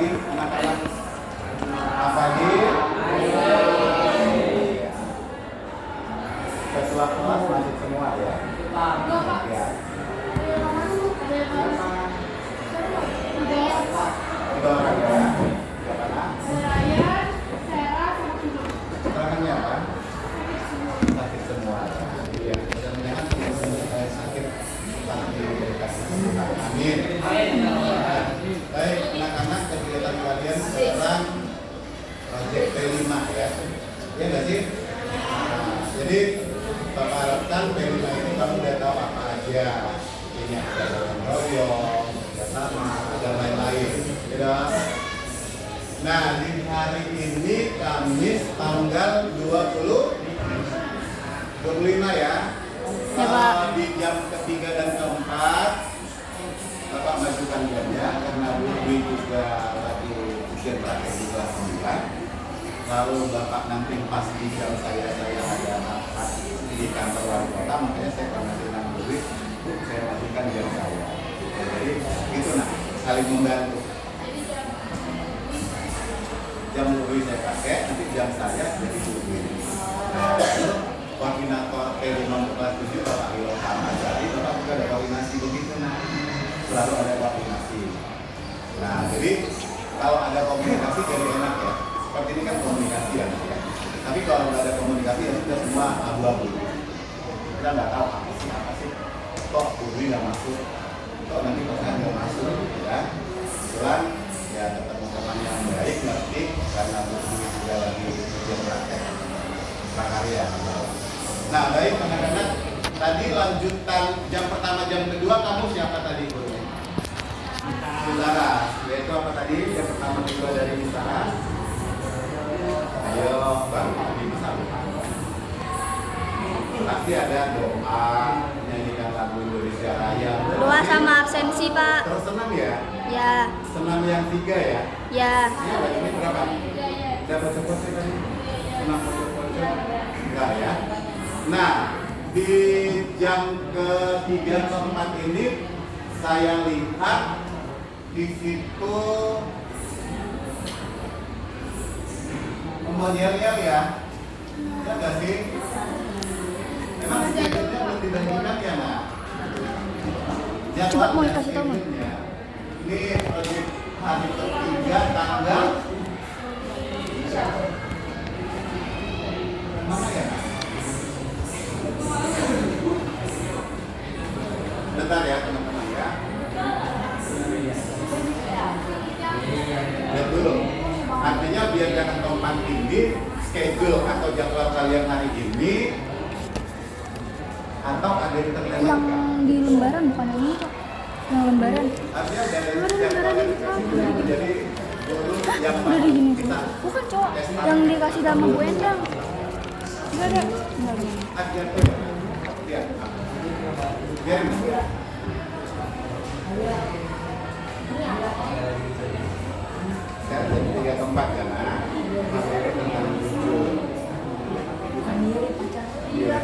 lagi anak-anak apa nih? Ketua kelas masuk semua ya. Ya. Tiga orang ya. Siapa nak? Ryan, Sarah, sama Kino. Keterangannya apa? Sakit semua. Iya. Mudah-mudahan tidak sakit tapi dikasih kesembuhan. Amin. Baik, anak-anak kegiatan kalian sekarang proyek P5 ya. Iya nggak sih? Nah, jadi Bapak harapkan P5 itu kamu udah tahu apa aja. Ini ada gotong royong, kerjasama, dan lain-lain. Tidak. Nah, di hari ini Kamis tanggal 25 ya. Di jam ketiga dan keempat Bapak majukan jamnya karena Budi juga lagi ujian praktek di kelas 9. Lalu Bapak nanti pas di jam saya ada rapat di kantor wali kota, makanya saya kasih nama Budi, Bu, saya majukan jam saya. Jadi itu nah, saling membantu. Jam Budi saya pakai, nanti jam saya jadi Budi. Nah, koordinator P5 kelas 7 Bapak Ilham Azari, Bapak juga ada koordinasi begitu nah. Selalu ada koordinasi. Nah, jadi kalau ada komunikasi jadi enak ya. Seperti ini kan komunikasi ya. Tapi kalau nggak ada komunikasi ya sudah semua abu-abu. Kita nggak tahu apa sih. Kok Budi nggak masuk? Kok nanti pasang nggak masuk? Ya, kebetulan ya ketemu teman yang baik ngerti karena Budi juga lagi kerja praktek prakarya. Nah, baik anak-anak. Tadi lanjutan jam pertama, jam kedua kamu siapa tadi Bu? Saudara, yaitu apa tadi? Yang pertama kedua dari Misara. Ayo, baru tadi Misara. Pasti ada doa, nyanyikan lagu Indonesia Raya. Doa sama absensi, Pak. Terus senam ya? Ya. Senam yang 3 ya? Ya. Ini berapa? Udah baca-baca tadi? Senam baca-baca? Enggak ya? Nah, di jam ketiga keempat ini saya lihat di situ yel-yel ya, ya nggak sih? Emang schedule-nya belum dibagikan ya nak? Coba mau dikasih tahu nggak? Ini proyek hari ketiga tanggal mana ya nak? Bentar ya teman-teman ya. Lihat dulu. Artinya biar jangan tumpang tinggi schedule atau jadwal kalian hari ini atau ada yang terlewat. Yang di lembaran bukan yang ini, Pak. Yang lembaran. Artinya dari jadwal yang dikasih menjadi guru yang Udah di gini. kita. Bukan, cowok. Yang dikasih sama Bu Endang. Enggak ada. Enggak ada. Ajar tuh. Lihat. Biarin. Saya jadi 3 tempat ya nak. Materi tentang jujur. Iya.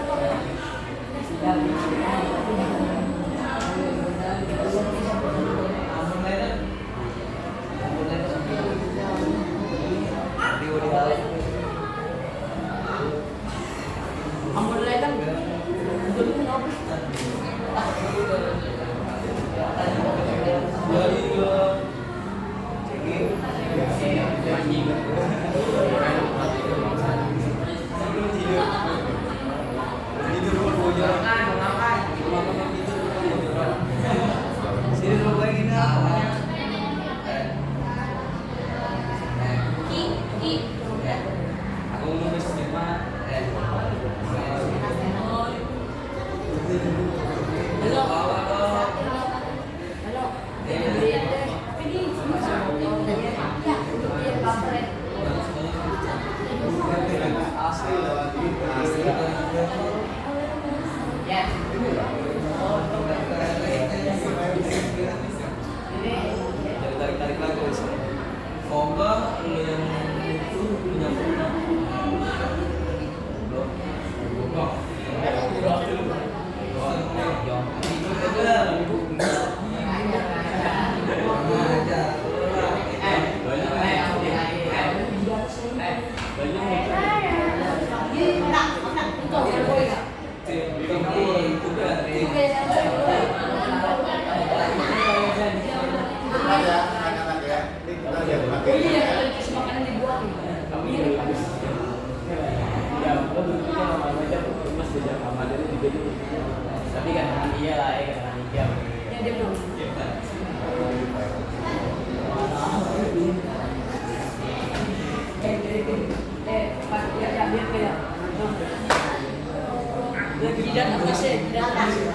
Tidak apa sih? Tidak apa sih?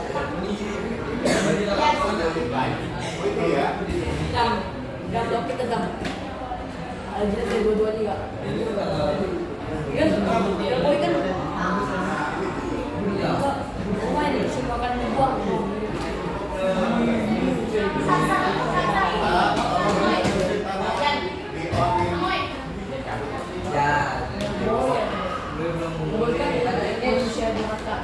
Oh itu ya. Dam dok kita dam. Ada dari dua-duanya nggak? Kan, ya boy kan. Oh ini sih makan buang. Boy kan ada Indonesia di mata.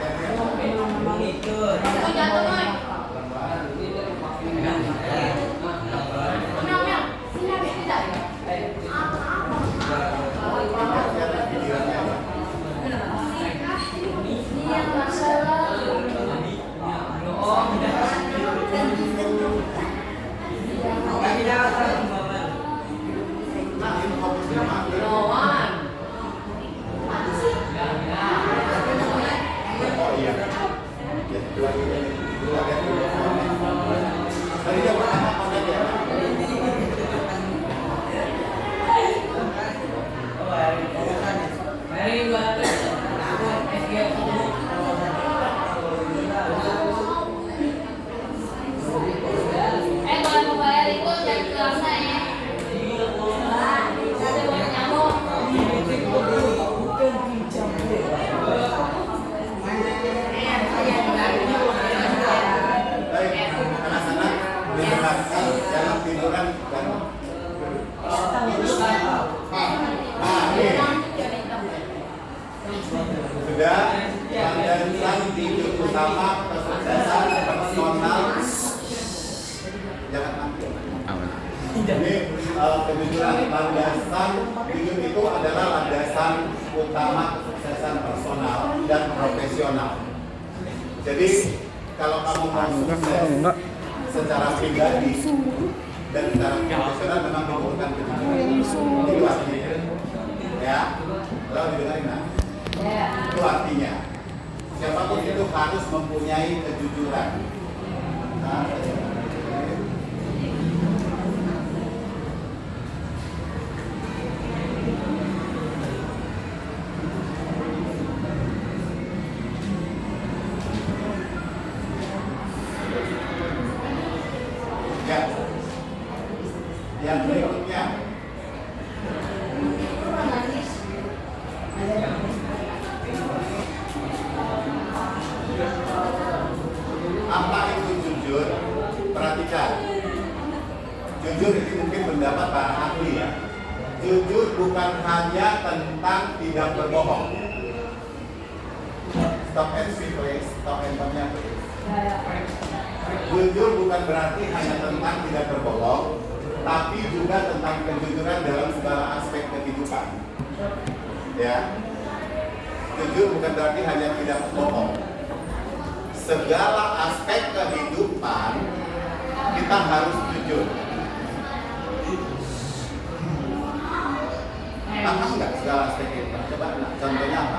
Sudah landasan hidup utama kesuksesan personal. Jangan tampil. Ini kejujuran, landasan hidup itu adalah landasan utama kesuksesan personal dan profesional. Jadi kalau kamu mau sukses secara pribadi dan secara profesional memang dibutuhkan kejujuran. Itu artinya, ya. Kalau didengarin nah. Itu artinya siapapun itu harus mempunyai kejujuran. Nah, ya. Yang berikutnya apa itu jujur? Perhatikan. Jujur ini mungkin pendapat para ahli ya. Jujur bukan hanya tentang tidak berbohong. Stop and speak please. Stop handphone-nya please. Jujur bukan berarti hanya tentang tidak berbohong, tapi juga tentang kejujuran dalam segala aspek kehidupan. Ya. Jujur bukan berarti hanya tidak berbohong. Segala aspek kehidupan kita harus jujur. Paham nggak segala aspek kehidupan? Coba contohnya apa?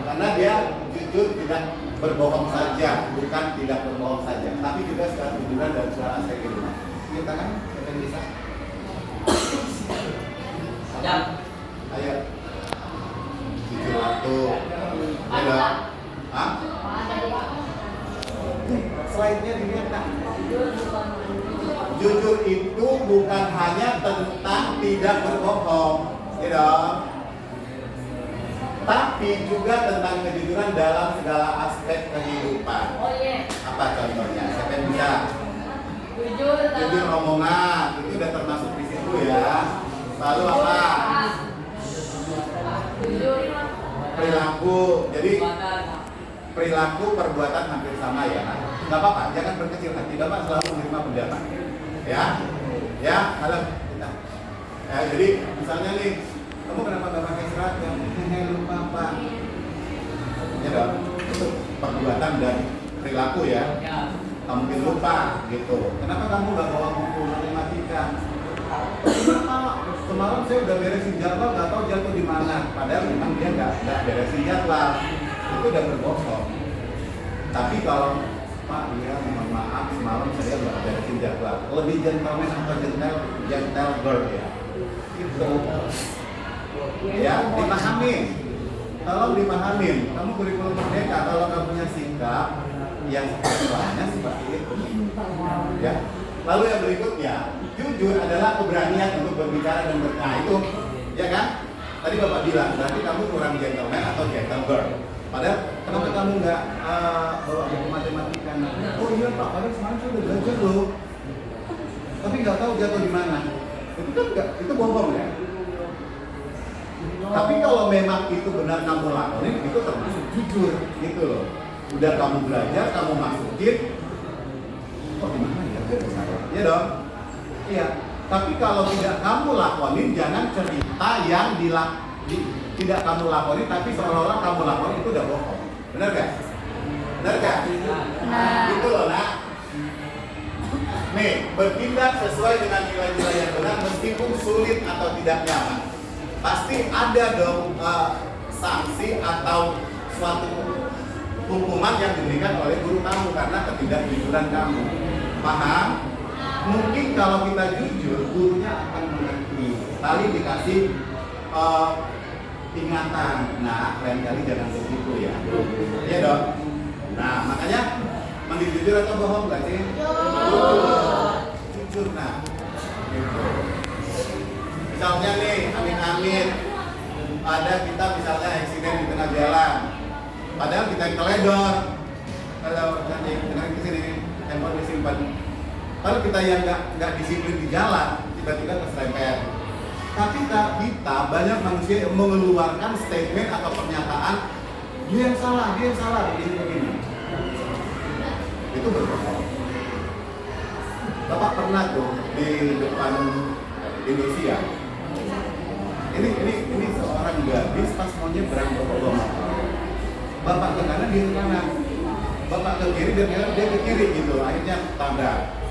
Karena dia jujur tidak berbohong saja, bukan tidak berbohong saja, tapi juga segala kejujuran dan segala aspek kehidupan. Kita kan, kita bisa. Ya. Ayo. Jujur waktu. Ada. Hah? Slide-nya dilihat tak? Jujur itu bukan hanya tentang tidak berbohong, ya, tapi juga tentang kejujuran dalam segala aspek kehidupan. Oh iya. Apa contohnya? Siapa yang bisa? Jujur omongan itu udah termasuk di situ ya. Lalu apa? Jujur. Perilaku. Jadi perilaku perbuatan hampir sama ya. Nggak apa-apa, jangan berkecil hati. Bapak selalu menerima pendapat. Ya, ya, halo kita. Ya, jadi misalnya nih, kamu kenapa nggak pakai seragam? Lupa pak. Ya dong, itu perbuatan dan perilaku ya. Kamu mungkin lupa gitu. Kenapa kamu nggak bawa buku matematika? Kenapa? Semalam saya udah beresin jadwal, nggak tahu jadwal di mana. Padahal memang dia nggak beresin jadwal. Itu udah berbohong. Tapi kalau Pak, ya mohon maaf semalam saya nggak beresin jadwal. Lebih gentleman atau gentle girl ya. Itu ya dipahami. tolong dipahamin. Kamu kurikulum merdeka, kalau kamu punya sikap yang sebenarnya seperti itu. Ya. Lalu yang berikutnya, jujur adalah keberanian untuk berbicara dan bertanya itu, ya kan? Tadi Bapak bilang, berarti kamu kurang gentleman atau gentle girl. Padahal kenapa kamu nggak bawa buku matematika? Oh iya Pak, padahal semalam saya udah belajar loh. Tapi nggak tahu jatuh di mana. Itu kan nggak, itu bohong ya. Tapi kalau memang itu benar kamu lakuin, itu termasuk jujur, gitu loh. Udah kamu belajar, kamu masukin. Oh di mana ya? Iya dong. Iya. Tapi kalau tidak kamu lakonin, jangan cerita yang tidak kamu lakonin, tapi seolah-olah kamu lakonin itu udah bohong. Benar gak? Benar gak? Nah. Gitu loh nak. Nih, bertindak sesuai dengan nilai-nilai yang benar meskipun sulit atau tidak nyaman. Pasti ada dong sanksi atau suatu hukuman yang diberikan oleh guru kamu karena ketidakjujuran kamu. Paham? Mungkin kalau kita jujur, gurunya akan mengerti. Tadi dikasih ingatan. Nah, lain kali jangan begitu ya. Iya dong. Nah, makanya mending jujur atau bohong nggak sih? Jujur. Nah, gitu. Misalnya nih, amin-amin, ada kita misalnya eksiden di tengah jalan. Padahal kita teledor. Kalau nanti dengan kesini, handphone disimpan. Kalau kita yang nggak disiplin di jalan, tiba-tiba keserempet. Tapi kita banyak manusia yang mengeluarkan statement atau pernyataan dia yang salah, begini. Itu berbohong. Bapak pernah tuh di depan Indonesia. Ini seorang gadis pas maunya berangkat ke rumah. Bapak ke kanan, dia ke kanan. Bapak ke kiri, dia ke kiri gitu. Akhirnya tabrak.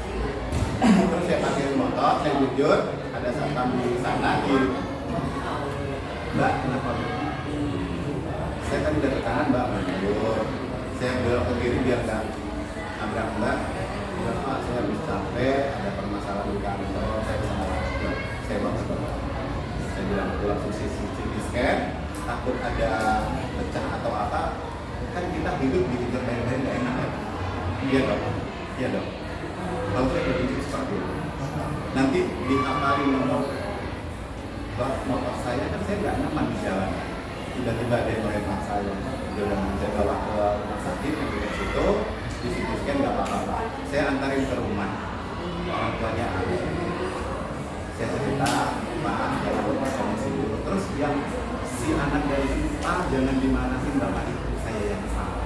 Terus saya parkir motor, saya jujur, ada satpam di sana, Mbak, kenapa? Saya kan udah ke kanan, Mbak, jujur. Saya belok ke kiri biar nggak nabrak Mbak. Bilang, Pak, saya habis capek, ada permasalahan di kantor, saya bisa ngelakuin. Saya bawa ke Bapak. Saya bilang, langsung CT scan, takut ada pecah atau apa. Kan kita hidup di internet nggak enak ya? Iya dong, iya dong. Kalau saya berpikir seperti itu, nanti dihafalin nomor motor saya, kan saya nggak nyaman di jalan. Tiba-tiba ada yang melempar saya, dia udah saya bawa ke rumah sakit, yang di situ, di situ kan nggak apa-apa. Saya antarin ke rumah, orang tuanya ada. Saya cerita, Pak, jangan lupa sama si guru. Terus yang si anak dari Pak, jangan dimarahin Bapak itu, saya yang salah.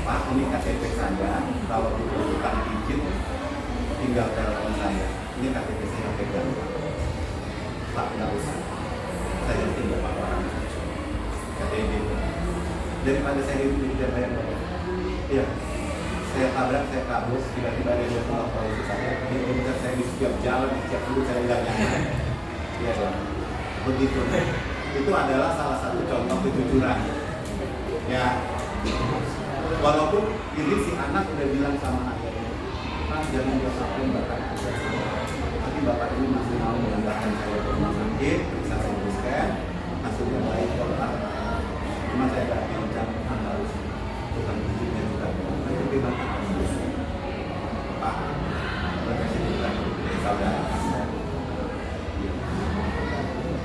Pak, ini KTP saya, kalau diperlukan izin, tinggal telepon saya. Ini KTP saya pegang, Pak, nggak usah. Saya tinggal Pak orang itu. KTP itu. Daripada saya hidup di bayar Bapak. Iya. Saya tabrak, saya kabur, tiba-tiba ada yang mau polisi saya. Dia mengejar saya di setiap jalan, di setiap dulu saya nggak nyaman. Iya dong. Begitu. Itu adalah salah satu contoh kejujuran. Ya. Walaupun ini si anak udah bilang sama ayahnya, Pak, jangan diusahain Bapak itu. Tapi Bapak ini masih mau mengantarkan saya ke rumah sakit, bisa saya scan, hasilnya baik kok Pak. Cuma saya gak bincang, harus tukang izinnya juga. Tapi Bapak harus Pak, berkasih juga saudara Anda.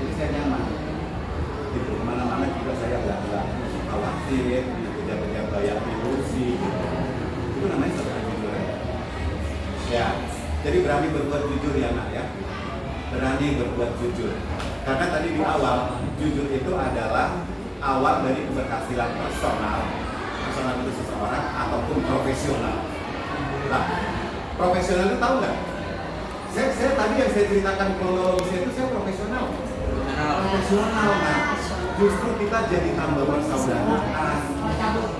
Jadi saya nyaman. Gitu, kemana-mana juga saya nggak khawatir. Jaga yang ilusi, itu namanya sebenarnya jujur ya. Jadi berani berbuat jujur ya nak ya, berani berbuat jujur. Karena tadi di awal jujur itu adalah awal dari keberhasilan personal itu seseorang ataupun profesional. Nah, profesional itu tahu nggak? Saya tadi yang saya ceritakan kronologisnya itu saya profesional. Nah, justru kita jadi tambah persaudaraan.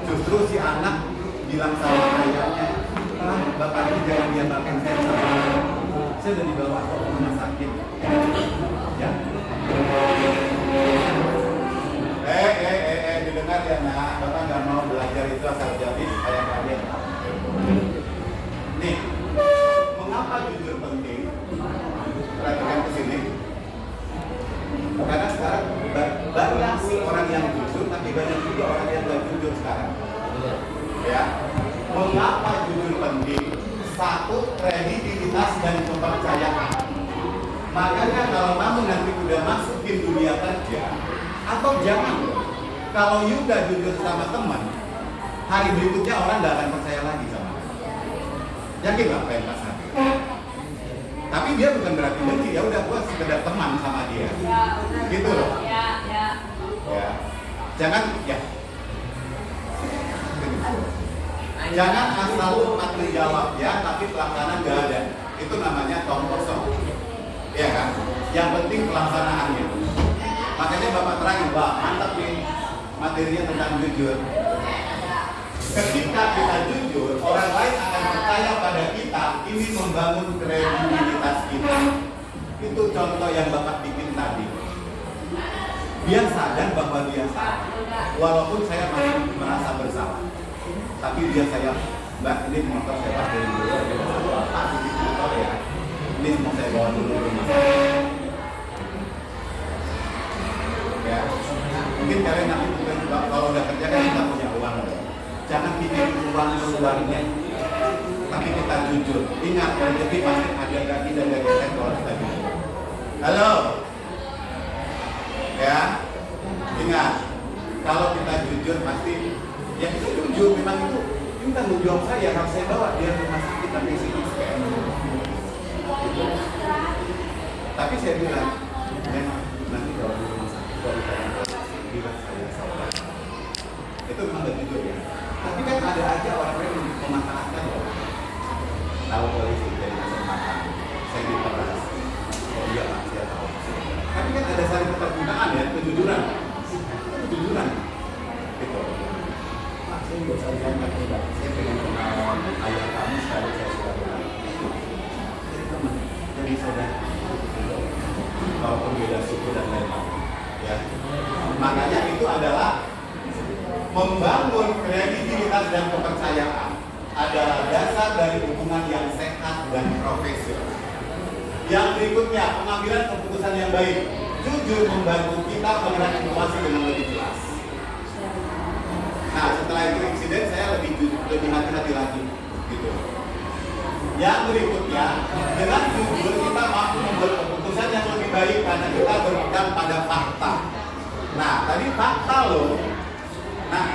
Justru si anak bilang sama ayahnya, Bapak ini jangan diantarkan saya udah dibawa ke rumah sakit. Ya. Didengar ya nak, Bapak nggak mau belajar itu asal jadi kayak kalian. Nih, mengapa jujur penting? Perhatikan ke sini. Karena sekarang kredibilitas dan kepercayaan. Makanya kalau kamu nanti udah masukin dunia kerja, atau jangan loh, kalau you udah jujur sama teman, hari berikutnya orang nggak akan percaya lagi sama kamu. Yakin lah apa yang pas hati. Tapi dia bukan berarti benci, ya udah gua sekedar teman sama dia. Ya, benar. Gitu loh. Ya, ya. Ya. Jangan ya. Jangan asal cepat menjawab ya, tapi pelaksanaan nggak ada. Itu namanya tong kosong. Ya kan? Yang penting pelaksanaannya. Makanya Bapak terangin, Pak, mantap nih materinya tentang jujur. Ketika kita jujur, orang lain akan percaya pada kita. Ini membangun kredibilitas kita. Itu contoh yang Bapak bikin tadi. Dia sadar bahwa dia salah. Walaupun saya masih merasa bersalah. Tapi dia saya, Mbak, ini motor saya pakai dulu. Pak, ini motor ya. Ini mau saya bawa dulu ke rumah. Ya, mungkin kalian nanti bukan kalau udah kerja kan kita punya uang. Jangan pikir uangnya, tapi kita jujur. Ingat, rezeki pasti ada gaji dan gaji sektor tadi. Halo, ya, ingat. Kalau kita jujur pasti, ya kita jujur. Memang itu tanggung jawab saya, harus saya bawa dia ke rumah sakit tapi sini scan. Tapi saya bilang, nanti kalau di rumah sakit kalau ditanya bilang saya salah. Itu memang gak jujur ya. Tapi kan ada aja orang yang memanfaatkan loh. Tahu polisi dari kesempatan, saya diperas. Oh iya Pak, saya tahu. Tapi kan ada saling keterbukaan ya, kejujuran. Kejujuran. Gitu. Pak, saya nggak usah jangan tidak. Saya pengen kenal ayah kamu sekali saya sudah kenal. Jadi teman, jadi saudara. Walaupun beda suku dan lain-lain. Ya. Makanya itu adalah membangun kredibilitas dan kepercayaan adalah dasar dari hubungan yang sehat dan profesional. Yang berikutnya, pengambilan keputusan yang baik. Jujur membantu kita melihat situasi dengan lebih jelas. Nah, setelah itu insiden saya lebih hati-hati lagi, gitu. Yang berikutnya, dengan jujur kita mampu membuat keputusan yang lebih baik karena kita berpegang pada fakta. Nah, tadi fakta loh. Nah,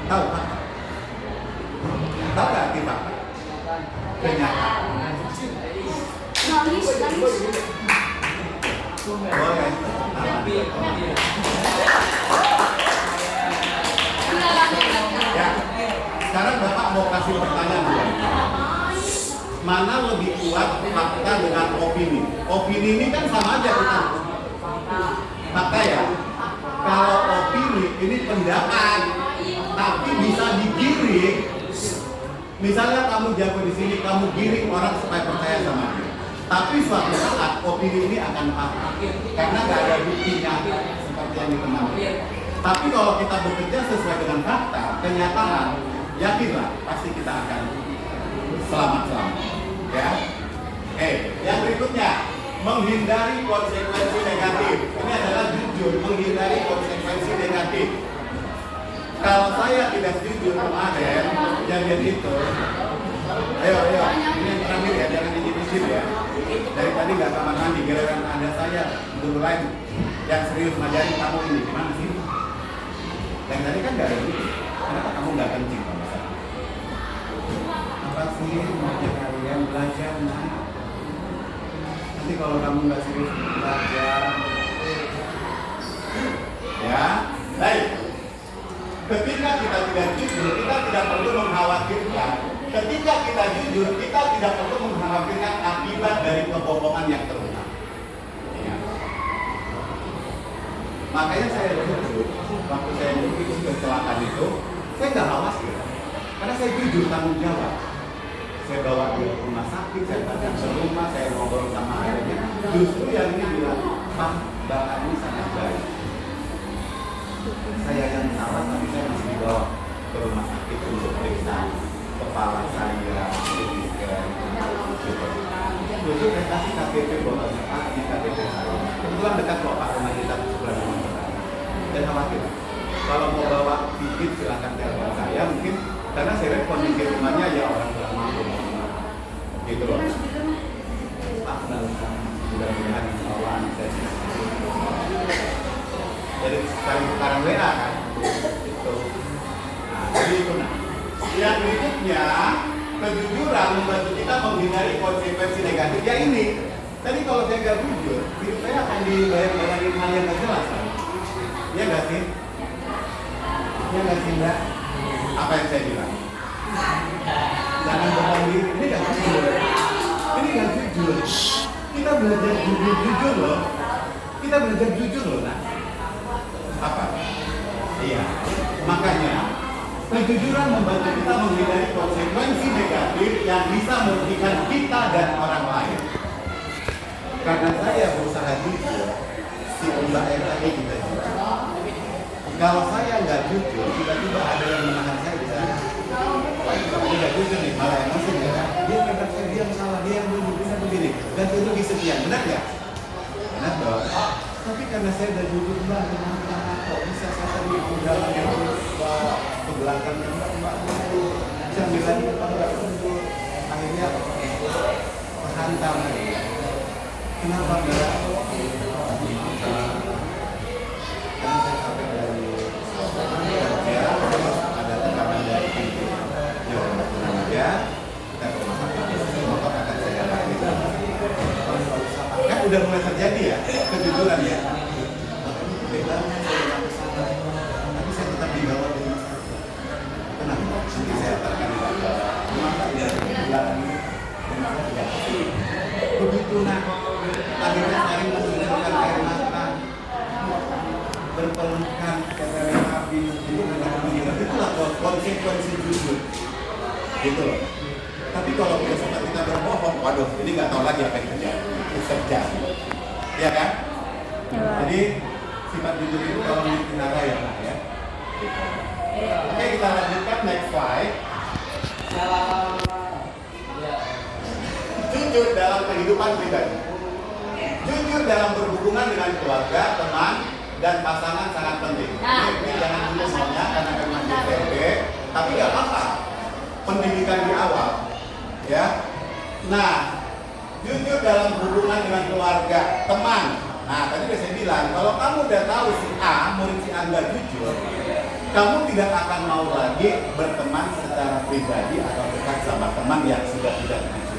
tahu fakta? Tahu nggak arti fakta? Kenyataan. Nangis. Boleh. Ya. Sekarang Bapak mau kasih pertanyaan dulu. Mana lebih kuat fakta dengan opini? Opini ini kan sama aja kita. Fakta ya. Kalau opini ini pendapat, tapi bisa digiring. Misalnya kamu jago di sini, kamu giring orang supaya percaya sama dia. Tapi suatu saat opini ini akan patah karena nggak ada buktinya seperti yang dikenal. Tapi kalau kita bekerja sesuai dengan fakta, kenyataan, yakinlah pasti kita akan selamat. Ya. Yang berikutnya, menghindari konsekuensi negatif. Ini adalah jujur, menghindari konsekuensi negatif. Kalau saya tidak jujur kemarin, kejadian itu, ayo, ini yang terakhir ya, jangan dijibin ya. Dari tadi nggak kamar mandi, giliran ada saya dulu lain yang serius ngajarin kamu ini gimana sih? Yang tadi kan nggak ada gitu. Kenapa kamu nggak kencing sama saya? Apa sih mengajak kalian belajar nah? Nanti kalau kamu nggak serius belajar, ya, baik. Ketika kita tidak jujur, kita tidak perlu mengkhawatirkan. Ketika kita jujur, kita tidak perlu mengkhawatirkan akibat dari kebohongan yang terungkap. Ya. Makanya saya jujur, waktu saya mengikuti kecelakaan itu, saya nggak khawatir. Karena saya jujur tanggung jawab. Saya bawa dia ke rumah sakit, saya datang ke rumah, saya ngobrol sama ayahnya. Justru yang ini bilang, Pak, Bapak ini sangat baik. Saya yang salah, tapi saya masih dibawa ke rumah sakit untuk periksa kepala saya, gitu. Justru saya kasih KTP buat Pak, ini KTP saya. Kebetulan dekat kok Pak rumah kita sebelah rumah kita. Dan khawatir. Kalau mau bawa bibit silakan telepon saya, mungkin karena saya lihat kondisi rumahnya ya orang tua mampu. Gitu loh. Mudah-mudahan insya Allah anak saya jadi sekarang WA kan itu. Nah, jadi itu nah. Yang berikutnya, kejujuran membantu kita menghindari konsekuensi negatif. Ya ini, tadi kalau saya gak jujur, hidup saya akan dibayang-bayangin hal yang gak jelas kan? Iya gak sih? Iya gak sih Mbak? Apa yang saya bilang? Jangan bohong diri, ini gak jujur. Ini gak jujur. Kita belajar jujur loh. Kita belajar jujur loh, nah. Apa? Iya. Makanya kejujuran membantu kita menghindari konsekuensi negatif yang bisa merugikan kita dan orang lain. Karena saya berusaha jujur, si Mbak tadi kita juga. Kalau saya nggak jujur, tiba-tiba ada yang menahan saya di sana. Ini nggak jujur nih, malah emosi ya kan? Dia kata saya, dia yang salah, dia yang begini, dan itu sekian, benar ya? Benar dong. Tapi karena saya udah jujur Mbak, kok bisa saya tadi jalan yang ke belakang Mbak itu bisa bilang Mbak itu akhirnya terhantam. Kenapa Mbak? Karena saya sampai dari kerja ada tekanan dari pintu. Ya, kemudian kita ke rumah sakit. Motor akan saya lagi. Kan udah mulai terjadi ya kejujuran ya. Bedanya saya nggak kesana, tapi saya tetap dibawa di rumah sakit. Kenapa? Nanti saya akan rumah sakit belakang ini. Begitu nak, akhirnya saya menunjukkan air mata, berpelukan, kereta api, itulah konsekuensi jujur, gitu loh. Tapi kalau kita berbohong, waduh, ini nggak tahu lagi apa yang terjadi, ya kan? Jadi sifat jujur itu kalau dipelihara ya nak ya. Oke, kita lanjutkan next slide. Jujur dalam kehidupan pribadi. Jujur dalam berhubungan dengan keluarga, teman, dan pasangan sangat penting. Ini jangan dulu semuanya karena memang di SMP, tapi nggak apa-apa. Pendidikan di awal, ya. Nah, jujur dalam hubungan dengan keluarga, teman. Nah, tadi udah saya bilang, kalau kamu udah tahu si A, murid si A nggak jujur, kamu tidak akan mau lagi berteman secara pribadi atau dekat sama teman yang sudah tidak jujur.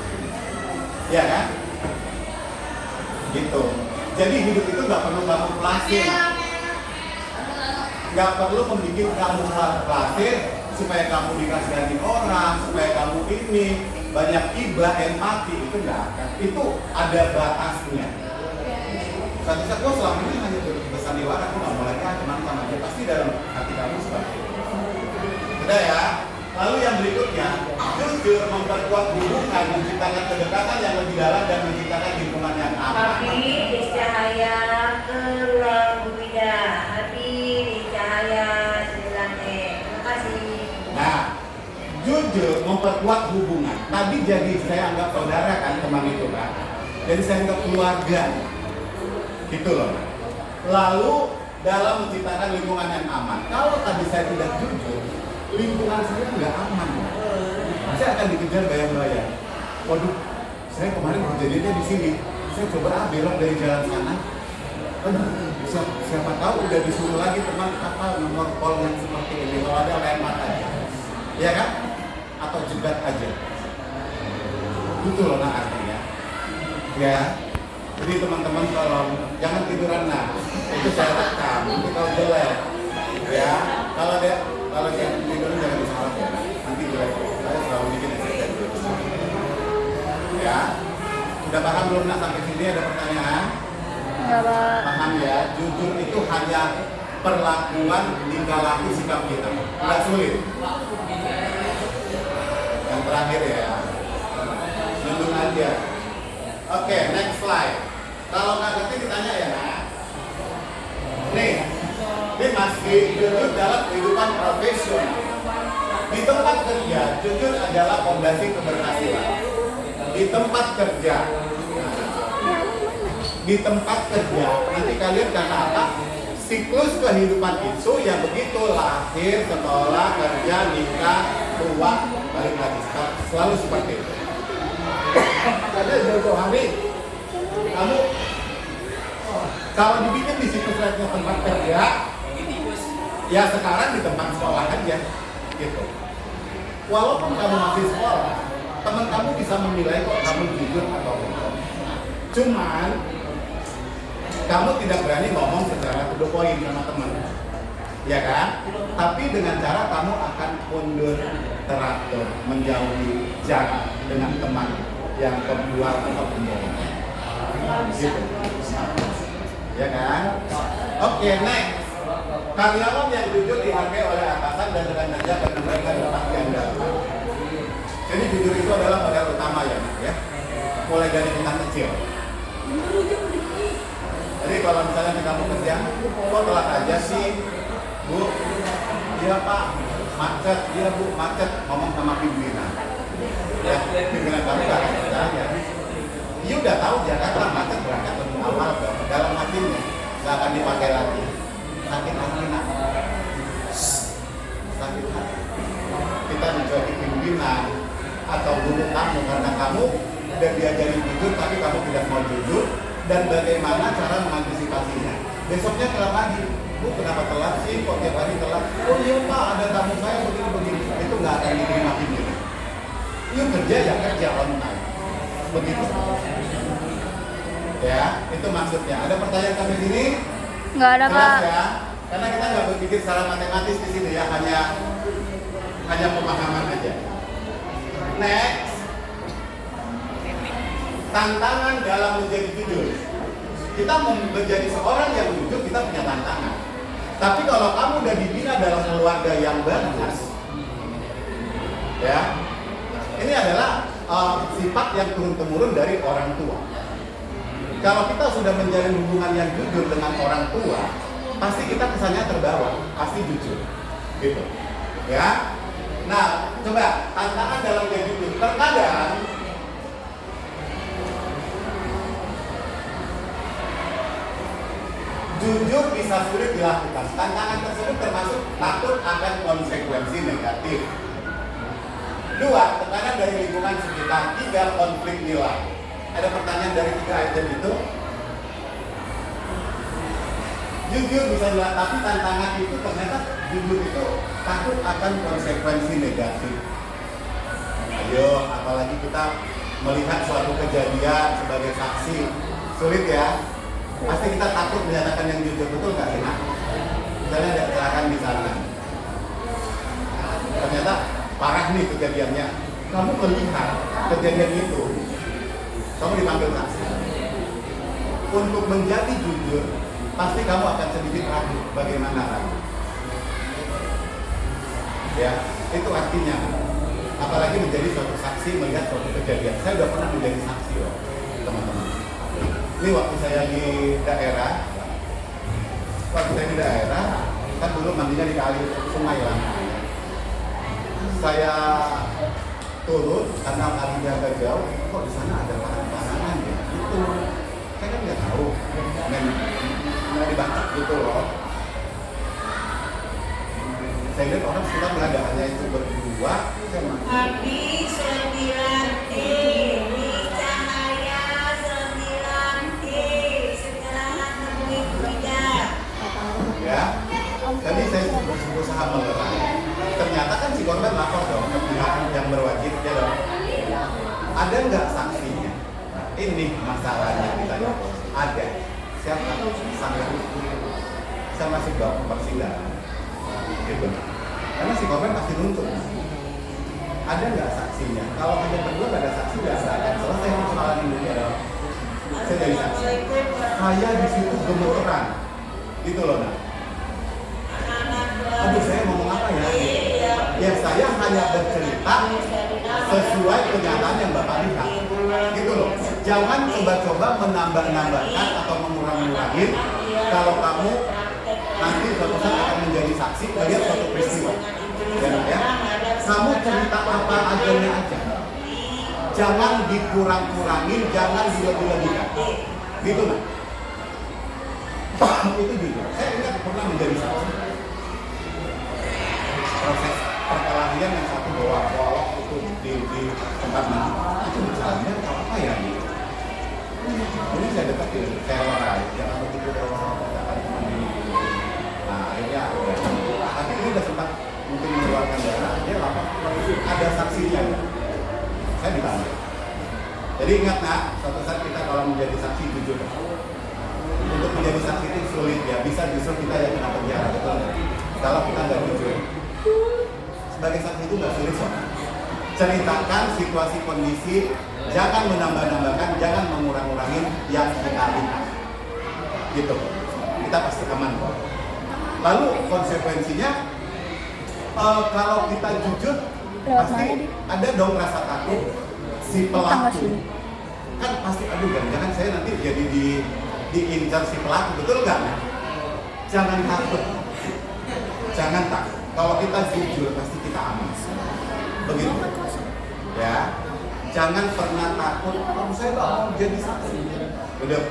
Ya kan? Gitu. Jadi hidup itu nggak perlu kamu plastik, nggak perlu membuat kamu plastik supaya kamu dikasihani orang, supaya kamu ini banyak iba, empati, itu nggak akan. Itu ada batasnya. Saat itu gue selama ini hanya bersandiwara, aku nggak boleh teman sama dia, pasti dalam hati kamu seperti itu. Udah ya. Lalu yang berikutnya, jujur memperkuat hubungan, menciptakan kedekatan yang lebih dalam dan menciptakan lingkungan yang aman. Api di cahaya keluar bumida, api di cahaya di langit. Terima kasih. Nah, jujur memperkuat hubungan. Tadi jadi saya anggap saudara kan teman itu kan. Jadi saya anggap keluarga. Gitu loh. Lalu dalam menciptakan lingkungan yang aman. Kalau tadi saya tidak jujur, lingkungan saya nggak aman. Saya akan dikejar bayang-bayang. Waduh, saya kemarin kejadiannya di sini. Saya coba belok dari jalan sana. Aduh, siapa tahu udah disuruh lagi teman apa nomor call yang seperti ini. Kalau ada lempar aja, ya kan? Atau jegat aja. Gitu loh nah artinya. Ya. Jadi teman-teman tolong jangan tiduran nah. Itu saya rekam. Nanti kalau jelek, ya. Kalau dia tidur jangan disalap ya. Nanti jelek. Saya selalu bikin SSD. Ya. Udah paham belum nak sampai sini ada pertanyaan? Enggak, Pak. Paham ya. Jujur itu hanya perlakuan tingkah laku sikap kita. Nggak sulit. Yang terakhir ya. Jujur aja. Oke, next slide. Kalau nggak ngerti ditanya ya nak. Nih, ini masih jujur dalam kehidupan profesional. Di tempat kerja, jujur adalah fondasi keberhasilan. Di tempat kerja, nanti kalian kata apa? Siklus kehidupan itu yang begitu lahir, sekolah, kerja, nikah, tua, balik lagi. Selalu seperti itu. Ada jauh-jauh hari kamu kalau dibikin di situ flatnya tempat kerja, ya sekarang di tempat sekolah aja, gitu. Walaupun kamu masih sekolah, teman kamu bisa menilai kok kamu jujur atau enggak. Cuman kamu tidak berani ngomong secara to the point sama teman, ya kan? Tapi dengan cara kamu akan mundur teratur, menjauhi jarak dengan teman yang pembuat atau pembohong, gitu. Ya kan? Oke, next. Karyawan yang jujur dihargai oleh atasan dan rekan-rekan dan memberikan kepastian dalam. Jadi jujur itu adalah modal utama ya, ya. Mulai dari kita kecil. Jadi kalau misalnya kita mau kerja, kok telat aja sih, Bu? Iya Pak, macet. Iya Bu, macet. Ngomong sama pimpinan. Ya, pimpinan kamu gak akan percaya. Dia udah tahu Jakarta macet berangkat lebih awal dong. Dalam hatinya gak akan dipakai lagi. Sakit hati nak. Sakit hati. Kita menjadi pimpinan atau guru kamu karena kamu udah diajari jujur tapi kamu tidak mau jujur, dan bagaimana cara mengantisipasinya. Besoknya telat lagi. Bu, kenapa telat sih? Kok tiap hari telat? Oh iya Pak, ada tamu saya begini-begini. Itu nggak akan diterima pimpinan. Yuk kerja ya kerja on time. Begitu. Ya, itu maksudnya. Ada pertanyaan sampai sini? Nggak ada, Jelas Pak. ya? Karena kita nggak berpikir secara matematis di sini ya, hanya pemahaman aja. Next. Tantangan dalam menjadi jujur. Kita menjadi seorang yang jujur, kita punya tantangan. Tapi kalau kamu udah dibina dalam keluarga yang bagus, ya, ini adalah sifat yang turun-temurun dari orang tua. Kalau kita sudah menjalin hubungan yang jujur dengan orang tua, pasti kita kesannya terbawa, pasti jujur, gitu, ya. Nah, coba tantangan dalam menjadi jujur. Terkadang jujur bisa sulit dilakukan. Tantangan tersebut termasuk takut akan konsekuensi negatif. 2, tekanan dari lingkungan sekitar. 3, konflik nilai. Ada pertanyaan dari 3 item itu? Jujur bisa dilakukan, tapi tantangan itu ternyata jujur itu takut akan konsekuensi negatif. Ayo, apalagi kita melihat suatu kejadian sebagai saksi, sulit ya. Pasti kita takut menyatakan yang jujur, betul nggak sih? Nah, misalnya ada kecelakaan di sana, ternyata parah nih kejadiannya. Kamu melihat kejadian itu, kamu dipanggil saksi. Untuk menjadi jujur, pasti kamu akan sedikit ragu. Bagaimana ragu? Ya, itu artinya. Apalagi menjadi suatu saksi melihat suatu kejadian. Saya udah pernah menjadi saksi loh, teman-teman. Ini waktu saya di daerah, kan dulu mandinya di kali sungai lah. Saya turun karena kalinya agak jauh, kok di sana ada pasangan ya? Itu saya kan nggak tahu, nggak dibaca gitu loh. Saya lihat orang sekitar mengadakannya itu berdua, saya Habis 9T, di cahaya 9T, sekarang temui tidak. ya. Tadi saya berusaha melerai. Ternyata kan si korban lapor dong ke pihak yang berwajib, ya dong. Ada nggak saksinya? Ini masalahnya ditanya. Ada. Siapa? Sangat. Saya masih bawa ke persidangan. Gitu. Karena si korban pasti nuntut. Ada nggak saksinya? Kalau hanya berdua nggak ada saksi, nggak akan selesai persoalan ini. Ya dong. Saya jadi saksi. Saya di situ gemeteran. Gitu loh, nah. Aduh, saya ngomong apa ya? Ya, saya hanya bercerita sesuai kenyataan yang Bapak lihat. Gitu loh. Jangan coba-coba menambah-nambahkan atau mengurang-ngurangin kalau kamu nanti suatu saat akan menjadi saksi melihat suatu peristiwa. Ya. Kamu cerita apa adanya aja. Jangan dikurang-kurangin, jangan dilebih-lebihkan. Gitu loh. Itu jujur. Saya ingat pernah menjadi saksi. Proses perkelahian yang satu bawa golok itu di tempat mandi itu berjalannya ya? Ini saya deketin, saya warai, jangan begitu dong, jangan mandi. Nah akhirnya tapi ini udah sempat mungkin mengeluarkan darah, dia lapor polisi, ada saksinya. Saya ditanya. Jadi ingat nak, suatu saat kita kalau menjadi saksi jujur. Untuk menjadi saksi itu sulit ya, bisa justru kita yang kena penjara, betul nggak? Kalau kita nggak jujur. Sebagai saksi itu nggak sulit soalnya. Ceritakan situasi kondisi, jangan menambah-nambahkan, jangan mengurang-urangin yang kita lihat. Gitu, kita pasti aman kok. Lalu konsekuensinya, kalau kita jujur, pasti ada dong rasa takut si pelaku. Kan pasti aduh jangan saya nanti jadi diincar si pelaku, betul nggak? Jangan takut, jangan takut. Kalau kita jujur pasti kita aman. Begitu, ya. Jangan pernah takut. Oh, saya nggak mau jadi saksi. Udah.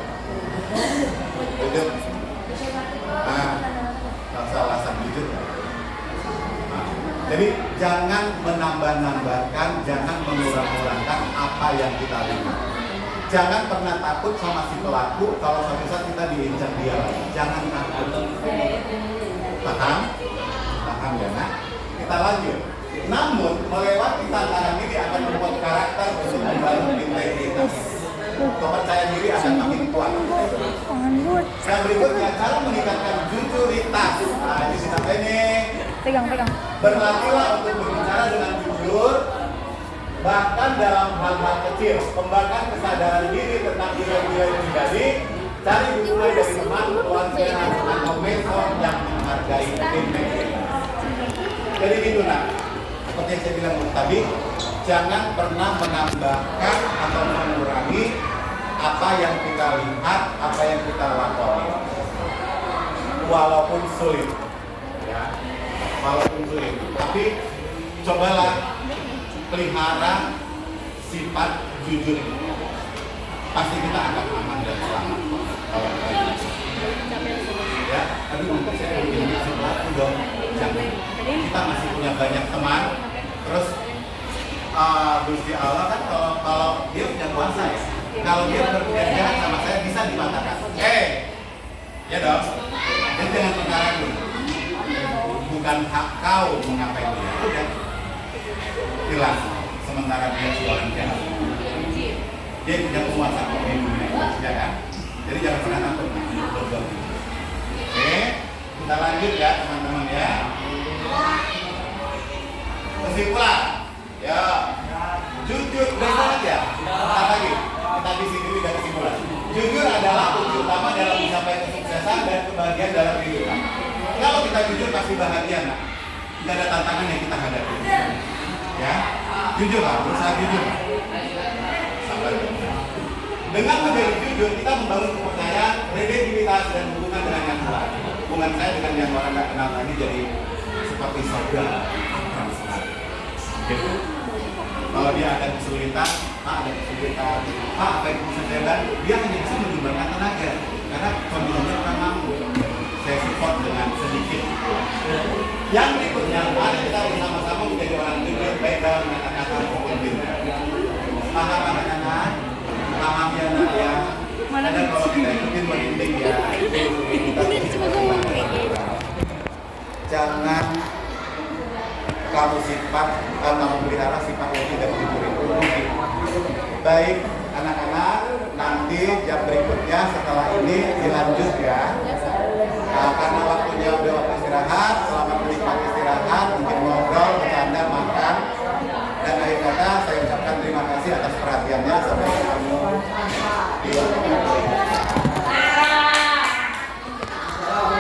Nah, nggak usah alasan jujur. Nah, jadi jangan menambah-nambahkan, jangan mengurang-urangkan apa yang kita lihat. Jangan pernah takut sama si pelaku kalau suatu saat kita diincar dia lagi. Jangan takut. Paham? Paham ya nak? Kita lanjut. Namun melewati tantangan ini akan membuat karakter untuk membangun integritas. Kepercayaan diri akan makin kuat. Yang berikutnya, cara meningkatkan jujuritas. Nah, di sini apa ini? Pegang. Berlatihlah untuk berbicara dengan jujur, bahkan dalam hal-hal kecil. Kembangkan kesadaran diri tentang nilai-nilai pribadi. Cari dukungan dari teman, keluarga, atau mentor yang menghargai integritas. Jadi gitu nak. Seperti yang saya bilang tadi, jangan pernah menambahkan atau mengurangi apa yang kita lihat, apa yang kita lakoni, walaupun sulit, ya, walaupun sulit. Tapi cobalah pelihara sifat jujur ini. Pasti kita akan aman dan selamat kalau kita jujur. Ya, tapi untuk saya bikin sifat dong, jangan. Kita masih punya banyak teman. Terus Gusti Allah kan kalau dia punya kuasa ya, kalau dia berpikir jahat sama saya bisa dimatakan. Ya dong. Jadi jangan pernah ragu. Bukan hak kau mengapai dia. Udah hilang. Sementara dia seorang jahat. Dia punya kuasa di dunia, ya kan? Jadi jangan pernah takut. Oke, kita lanjut ya teman-teman ya. Kesimpulan, ya, jujur, besok aja. Kita lagi, kita di sini juga kesimpulan. Jujur adalah kunci utama dalam mencapai kesuksesan dan kebahagiaan dalam kehidupan. Kalau kita jujur pasti bahagia, nak. Tidak ada tantangan yang kita hadapi. Ya, jujur lah, berusaha jujur. Sabar. Dengan menjadi jujur, kita membangun kepercayaan, kredibilitas dan hubungan dengan yang lain. Hubungan saya dengan yang orang nggak kenal tadi jadi seperti saudara. Gitu. Kalau dia ada kesulitan, ada kesulitan, apa yang bisa saya bantu? Dia hanya bisa menyumbangkan tenaga, karena kondisinya orang mampu. Saya support dengan sedikit. Yang berikutnya, mari kita bersama-sama menjadi orang jujur baik dalam kata-kata maupun tindak. Paham anak-anak? Paham ya nak ya? Ada kalau kita ikutin merinding ya. Jangan kamu sifat atau memelihara sifat yang tidak jujur itu. Baik anak-anak, nanti jam berikutnya setelah ini dilanjut ya. Nah, karena waktunya udah waktu istirahat, selamat menikmati istirahat, mungkin ngobrol, bercanda, makan. Dan akhir kata saya ucapkan terima kasih atas perhatiannya. Sampai